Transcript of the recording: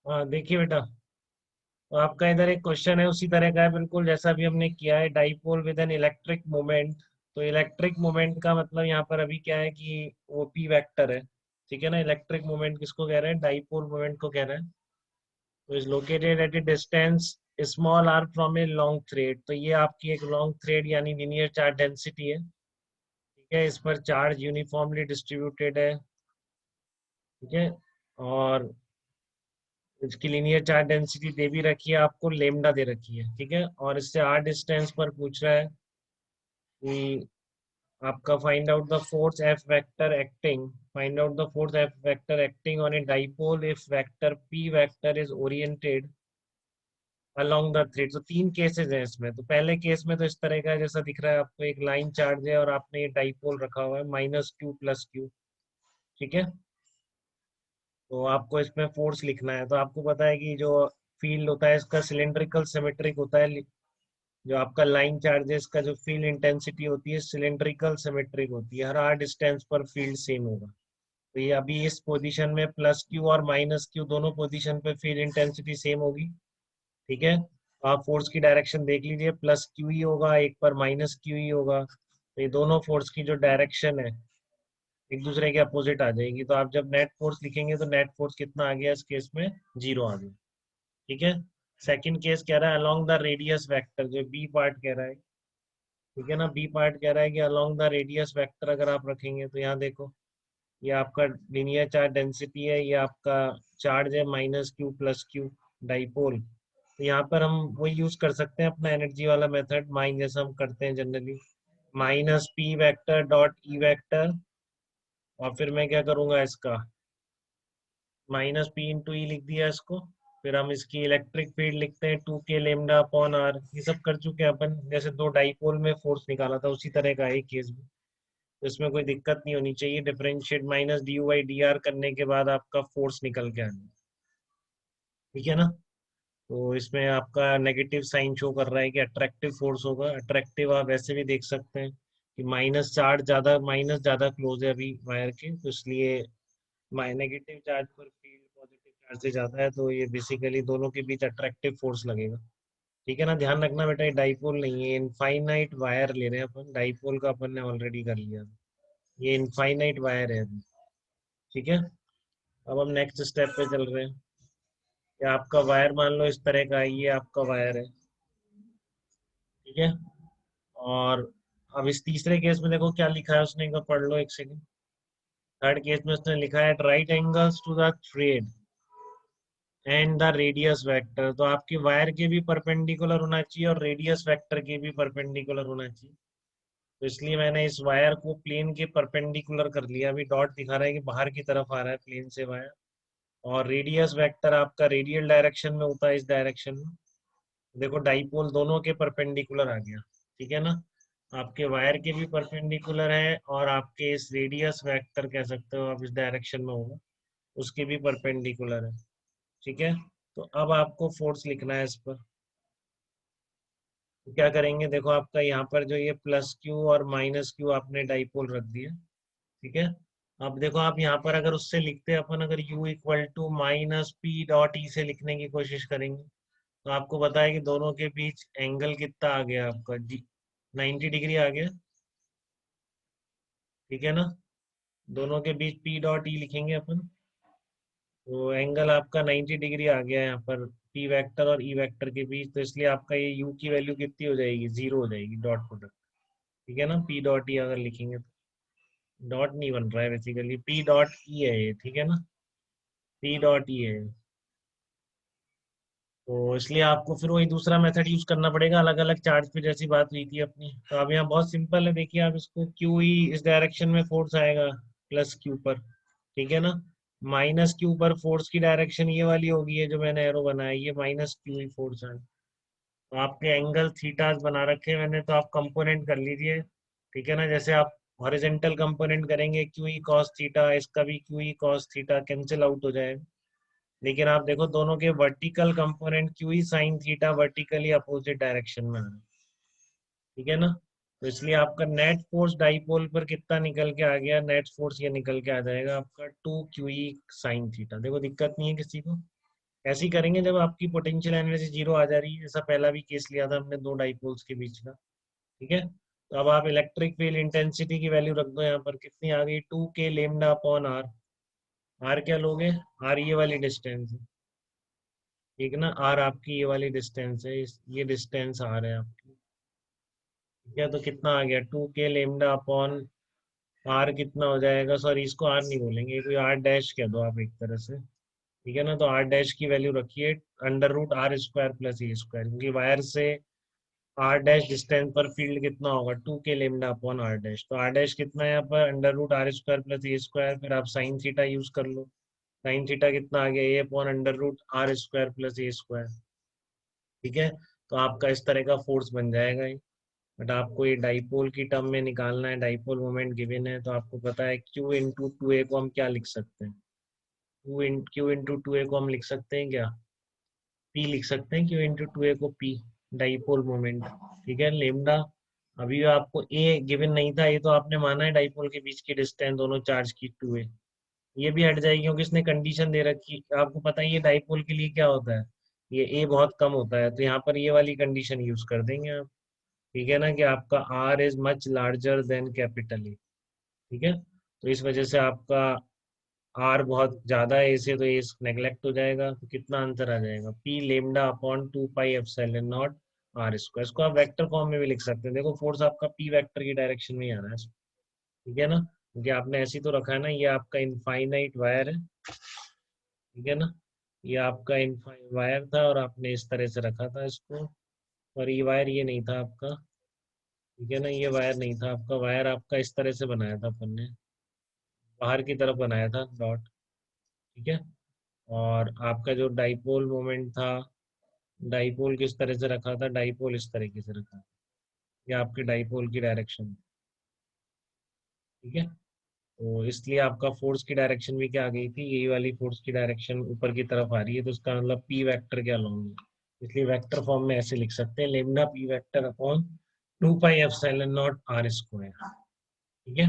हाँ देखिए बेटा, तो आपका इधर एक क्वेश्चन है उसी तरह का है बिल्कुल जैसा भी हमने किया है, dipole with an electric moment. तो इलेक्ट्रिक मोमेंट का मतलब यहाँ पर अभी क्या है कि वो पी वेक्टर है। ठीक है ना, इलेक्ट्रिक मोमेंट किसको कह रहे हैं? डाइपोल मोमेंट को कह रहे हैं। तो is located at a distance small r from a long thread. तो ये आपकी एक लॉन्ग थ्रेड यानी लिनियर चार्ज डेंसिटी है। ठीक है, इस पर चार्ज यूनिफॉर्मली डिस्ट्रीब्यूटेड है। ठीक है, और इसकी लीनियर चार्ज डेंसिटी दे भी रखी है आपको, लेमडा दे रखी है। ठीक है, और इससे आर डिस्टेंस पर पूछ रहा है कि आपका find out the force F vector acting, find out the force F vector acting on a dipole if vector P vector is oriented along the thread. तो तीन केसेस हैं इसमें। तो पहले केस में तो इस तरह का है जैसा दिख रहा है आपको, एक लाइन चार्ज है और आपने ये डाइपोल रखा हुआ है माइनस क्यू प्लस क्यू। ठीक है, तो आपको इसमें फोर्स लिखना है। तो आपको पता है कि जो फील्ड होता है इसका सिलेंड्रिकल सिमेट्रिक होता है। जो आपका लाइन चार्जेस का जो फील्ड इंटेंसिटी होती है सिलेंड्रिकल सिमेट्रिक होती है, हर आर डिस्टेंस पर फील्ड सेम होगा। तो ये अभी इस पोजीशन में प्लस क्यू और माइनस क्यू दोनों पोजीशन पे फील्ड इंटेंसिटी सेम होगी। ठीक है, तो आप फोर्स की डायरेक्शन देख लीजिए, प्लस क्यू ही होगा, एक पर माइनस क्यू ही होगा। तो ये दोनों फोर्स की जो डायरेक्शन है एक दूसरे के अपोजिट आ जाएगी। तो आप जब नेट फोर्स लिखेंगे तो नेट फोर्स कितना आ गया इस केस में? जीरो आ गया। ठीक है, सेकंड केस कह रहा है अलोंग द रेडियस वेक्टर, जो बी पार्ट कह रहा है। ठीक है ना, बी पार्ट कह रहा है कि अलोंग द रेडियस वेक्टर अगर आप रखेंगे तो यहाँ देखो, ये आपका लिनियर चार्ज डेंसिटी है, ये आपका चार्ज है minus Q plus Q dipole. तो यहाँ पर हम वही यूज कर सकते हैं अपना एनर्जी वाला मेथड, माइन जैसा हम करते हैं generally, minus P vector dot E vector. और फिर मैं क्या करूंगा, इसका माइनस पी इंटू ई लिख दिया इसको। फिर हम इसकी इलेक्ट्रिक फील्ड लिखते हैं 2k लेमडा अपॉन आर। ये सब कर चुके हैं अपन, जैसे दो डाइपोल में फोर्स निकाला था उसी तरह का एक केस भी। तो इसमें कोई दिक्कत नहीं होनी चाहिए। Differentiate minus D you by D R करने के बाद आपका फोर्स निकल के आना। ठीक है ना, तो इसमें आपका नेगेटिव साइन शो कर रहा है कि अट्रैक्टिव फोर्स होगा। अट्रैक्टिव आप ऐसे भी देख सकते हैं कि माइनस चार्ज ज्यादा, माइनस ज्यादा क्लोज है अभी वायर के, तो इसलिए नेगेटिव चार्ज पर फील्ड पॉजिटिव चार्ज से ज्यादा है, तो ये बेसिकली दोनों के बीच अट्रैक्टिव फोर्स लगेगा। ठीक है ना, ध्यान रखना बेटा, ये डाइपोल नहीं है, इनफाइनाइट वायर ले रहे हैं अपन। डाइपोल का अपन ने ऑलरेडी कर लिया, ये इनफाइनाइट वायर है अभी। ठीक है, अब हम नेक्स्ट स्टेप पे चल रहे हैं। कि आपका वायर मान लो इस तरह का है, ये आपका वायर है। ठीक है, और अब इस तीसरे केस में देखो क्या लिखा है उसने, एक बार पढ़ लो एक सेकंड। थर्ड केस में उसने लिखा है right angles to the thread and the radius vector. तो आपके वायर के भी परपेंडिकुलर होना चाहिए और रेडियस वेक्टर के भी परपेंडिकुलर होना चाहिए। तो इसलिए मैंने इस वायर को प्लेन के परपेंडिकुलर कर लिया। अभी डॉट दिखा रहा है कि बाहर की तरफ आ रहा है प्लेन से वायर। और रेडियस वेक्टर आपका रेडियल डायरेक्शन में होता है, इस डायरेक्शन में। देखो डाइपोल दोनों के परपेंडिकुलर आ गया। ठीक है ना, आपके वायर के भी परपेंडिकुलर है और आपके इस रेडियस वेक्टर कह सकते हो आप, इस डायरेक्शन में होगा, उसके भी परपेंडिकुलर है। ठीक है, तो अब आपको फोर्स लिखना है इस पर। तो क्या करेंगे, देखो आपका यहाँ पर जो ये प्लस क्यू और माइनस क्यू आपने डाइपोल रख दिया। ठीक है, अब देखो आप यहाँ पर अगर उससे लिखते हैं अपन, अगर u equal to minus p dot E से लिखने की कोशिश करेंगे तो आपको पता है कि दोनों के बीच एंगल कितना आ गया आपका जी, 90 डिग्री आ गया। ठीक है ना, दोनों के बीच पी डॉट ई लिखेंगे अपन, तो एंगल आपका 90 डिग्री आ गया यहाँ पर पी वेक्टर और ई वेक्टर के बीच। तो इसलिए आपका ये यू की वैल्यू कितनी हो जाएगी? जीरो हो जाएगी, डॉट प्रोडक्ट। ठीक है ना, पी डॉट ई अगर लिखेंगे तो डॉट नहीं बन रहा है, बेसिकली पी डॉट ई है ये। ठीक है ना, पी डॉट ई है। तो इसलिए आपको फिर वही दूसरा मेथड यूज करना पड़ेगा, अलग अलग चार्ज पे, जैसी बात हुई थी अपनी। तो अब यहाँ बहुत सिंपल है, देखिए आप इसको क्यू ई इस डायरेक्शन में फोर्स आएगा प्लस क्यू पर। ठीक है ना, माइनस क्यू पर फोर्स की डायरेक्शन ये वाली होगी, ये जो मैंने एरो बनाया, ये माइनस क्यू ही फोर्स है। तो आपके एंगल थीटास बना रखे हैं मैंने, तो आप कंपोनेंट कर लीजिए। ठीक है ना, जैसे आप हॉरिजेंटल कंपोनेंट करेंगे क्यू ई कॉस थीटा, इसका भी Q E cos theta cancel out हो जाएगा। लेकिन आप देखो दोनों के vertical component Q E sine theta vertically opposite direction में आ रहा है। ठीक है ना, तो इसलिए आपका नेट फोर्स डाइपोल पर कितना निकल के आ गया, नेट फोर्स ये निकल के आ जाएगा आपका 2 क्यू ई साइन थीटा। देखो दिक्कत नहीं है किसी को, ऐसे ही करेंगे जब आपकी पोटेंशियल एनर्जी जीरो आ जा रही है, जैसा पहला भी केस लिया था हमने दो डाइपोल्स के बीच का। ठीक है, तो अब आप इलेक्ट्रिक फील्ड इंटेंसिटी की वैल्यू रख दो यहाँ पर, कितनी आ गई, 2k lambda upon are. Are क्या लोगे, आर ये वाली डिस्टेंस है, ठीक है ना, आर आपकी ये वाली डिस्टेंस है, ये डिस्टेंस आर है आपकी। ठीक है, तो कितना आ गया, 2k लेमडा अपॉन आर, कितना हो जाएगा, सॉरी इसको आर नहीं बोलेंगे, कोई आर डैश कह दो आप एक तरह से। ठीक है ना, तो आर डैश की वैल्यू रखिए under root are square plus A square, क्योंकि वायर से आर डैश डिस्टेंस पर फील्ड कितना होगा, 2k lambda upon r dash. तो आर डैश कितना है यहाँ पर, under root are square plus A square, फिर आप साइन थीटा यूज कर लो। साइन थीटा कितना आ गया, A upon under root are square plus A square. ठीक है, तो आपका इस तरह का फोर्स बन जाएगा ये। बट आपको ये डाइपोल की टर्म में निकालना है, डाइपोल मोमेंट गिवन है, तो आपको पता है क्यू इंटू टू ए को हम क्या लिख सकते हैं, क्यू इंटू टू ए को हम लिख सकते हैं क्या, पी लिख सकते हैं, क्यू इंटू टू ए को पी, डाइपोल मोमेंट। ठीक है, लेमडा, अभी आपको ए गिवन नहीं था, ये तो आपने माना है डाइपोल के बीच की डिस्टेंस दोनों चार्ज की 2a, ये भी हट जाएगी क्योंकि इसने कंडीशन दे रखी, आपको पता है ये डाइपोल के लिए क्या होता है, ये ए बहुत कम होता है, तो यहाँ पर ये वाली कंडीशन यूज कर देंगे आप। ठीक है ना, कि आपका r is much larger than capital A. ठीक है, तो इस वजह से आपका आर बहुत ज्यादा है इसे, तो ये नेग्लेक्ट हो जाएगा, तो कितना आंसर आ जाएगा, p lambda upon 2 pi epsilon naught r square. इसको आप वेक्टर फॉर्म में भी लिख सकते हैं, देखो फोर्स आपका पी वेक्टर की डायरेक्शन में ही आ रहा है। ठीक है ना, क्योंकि आपने ऐसे ही तो रखा है ना, ये आपका इनफाइनाइट वायर है। ठीक है ना, ये आपका इनफाइनाइट वायर था और आपने इस तरह से रखा था इसको, और ये वायर ये नहीं था आपका। ठीक है ना, ये वायर नहीं था आपका, वायर आपका इस तरह से बनाया था अपन ने, बाहर की तरफ बनाया था डॉट। ठीक है, और आपका जो डाइपोल मोमेंट था, डाइपोल किस तरह से रखा था, डाइपोल इस तरीके से रखा था, ये आपके डाइपोल की डायरेक्शन। ठीक है, तो इसलिए आपका फोर्स की डायरेक्शन भी क्या आ गई थी, यही वाली फोर्स की डायरेक्शन ऊपर की तरफ आ रही है, तो इसका मतलब पी वेक्टर क्या लूंगी, इसलिए वेक्टर फॉर्म में ऐसे लिख सकते हैं, lambda p vector upon 2 pi epsilon naught r square. ठीक है,